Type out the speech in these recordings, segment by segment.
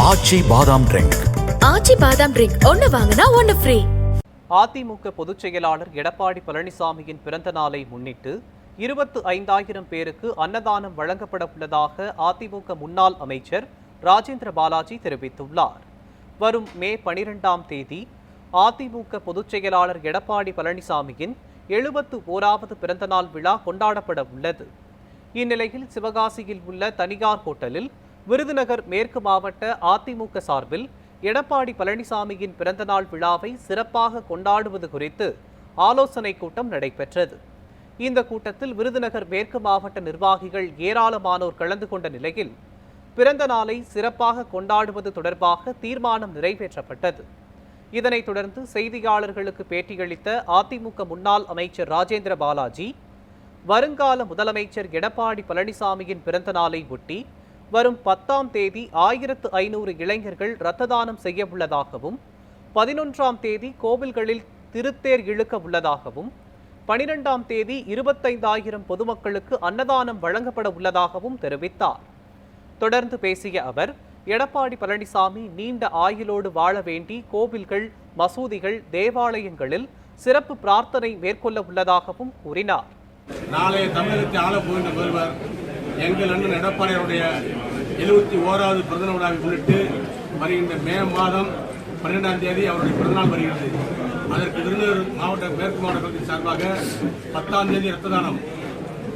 ஆச்சி பாதாம் ட்ரிங்க். ஆச்சி பாதாம் ட்ரிங்க் ஒன்னு வாங்கினா ஒன்னு ஃப்ரீ. அதிமுக பொதுச் செயலாளர் எடப்பாடி பழனிசாமியின் பிறந்த நாளை முன்னிட்டு 25,000 பேருக்கு அன்னதானம் வழங்கப்பட உள்ளதாக அதிமுக முன்னாள் அமைச்சர் ராஜேந்திர பாலாஜி தெரிவித்துள்ளார். வரும் மே 12ஆம் தேதி அதிமுக பொதுச் செயலாளர் எடப்பாடி பழனிசாமியின் 71வது பிறந்தநாள் விழா கொண்டாடப்பட உள்ளது. இந்நிலையில் சிவகாசியில் உள்ள தனியார் ஹோட்டலில் விருதுநகர் மேற்கு மாவட்ட அதிமுக சார்பில் எடப்பாடி பழனிசாமியின் பிறந்தநாள் விழாவை சிறப்பாக கொண்டாடுவது குறித்து ஆலோசனை கூட்டம் நடைபெற்றது. இந்த கூட்டத்தில் விருதுநகர் மேற்கு மாவட்ட நிர்வாகிகள் ஏராளமானோர் கலந்து கொண்ட நிலையில் பிறந்த நாளை சிறப்பாக கொண்டாடுவது தொடர்பாக தீர்மானம் நிறைவேற்றப்பட்டது. இதனைத் தொடர்ந்து செய்தியாளர்களுக்கு பேட்டியளித்த அதிமுக முன்னாள் அமைச்சர் ராஜேந்திர பாலாஜி, வருங்கால முதலமைச்சர் எடப்பாடி பழனிசாமியின் பிறந்த நாளை ஒட்டி வரும் 10ஆம் தேதி 1500 இளைஞர்கள் இரத்த தானம் செய்ய உள்ளதாகவும், 11ஆம் தேதி கோவில்களில் திருத்தேர் இழுக்க உள்ளதாகவும், 12ஆம் தேதி 25,000 பொதுமக்களுக்கு அன்னதானம் வழங்கப்பட உள்ளதாகவும் தெரிவித்தார். தொடர்ந்து பேசிய அவர், எடப்பாடி பழனிசாமி நீண்ட ஆயுளோடு வாழ வேண்டி கோவில்கள், மசூதிகள், தேவாலயங்களில் சிறப்பு பிரார்த்தனை மேற்கொள்ள உள்ளதாகவும் கூறினார். நாளைய தமிழகத்தை ஆள போகின்ற முதல்வர் எங்கள் அண்ணன் எடப்பாடியுடைய 71வது பிறந்த விழாவை முன்னிட்டு வருகின்ற மே மாதம் 12ஆம் தேதி அவருடைய பிறந்தநாள் வருகிறது. அதற்கு விருதுநகர் மாவட்ட மேற்கு மாவட்டத்தின் சார்பாக 10ஆம் தேதி இரத்த தானம்,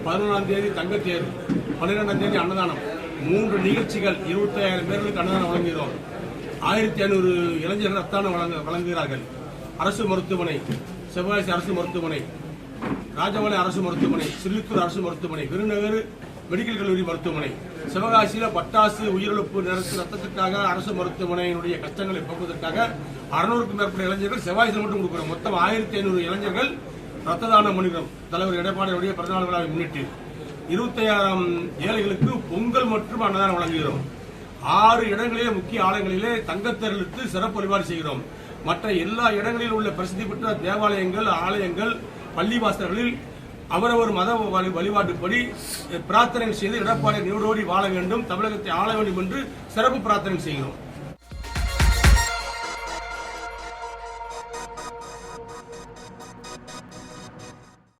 11ஆம் தேதி தங்கத்தேர், 12ஆம் தேதி அன்னதானம், 3 நிகழ்ச்சிகள் 25,000 பேர்களுக்கு அன்னதானம் வழங்குகிறோம். 1,500 இளைஞர்கள் இரத்த தானம் வழங்குகிறார்கள். அரசு மருத்துவமனை, சிவகாசி அரசு மருத்துவமனை, ராஜபாளையம் அரசு மருத்துவமனை, சில்லித்தூர் அரசு மருத்துவமனை, விருதுநகர் மெடிக்கல் கல்லூரி மருத்துவமனை, சிவகாசியில் பட்டாசு உயிரிழப்பு ரத்தத்திற்காக அரசு மருத்துவமனையினுடைய கஷ்டங்களை போக்குவதற்காக 600க்கும் மேற்பட்ட இளைஞர்கள் சிவகாசியில் மட்டும் கொடுக்கிறோம். மொத்தம் 1,500 இளைஞர்கள் ரத்த தானம் பண்ணுகிறோம். தலைவர் எடப்பாடியுடைய பிறந்தநாள் விழாவை முன்னிட்டு 25,000 ஏழைகளுக்கு பொங்கல் மற்றும் அன்னதானம் வழங்குகிறோம். 6 இடங்களிலே முக்கிய ஆலயங்களிலே தங்கத்தேர்களுக்கு சிறப்பு வழிபாடு செய்கிறோம். மற்ற எல்லா இடங்களில் உள்ள பிரசித்தி பெற்ற தேவாலயங்கள், ஆலயங்கள், பள்ளிவாசல்களில் அவரவர் மத வழிபாட்டுப்படி பிரார்த்தனை செய்து எடப்பாடி நீடோடி வாழ வேண்டும், தமிழகத்தை ஆள வேண்டும் என்று சிறப்பு பிரார்த்தனை செய்கிறோம்.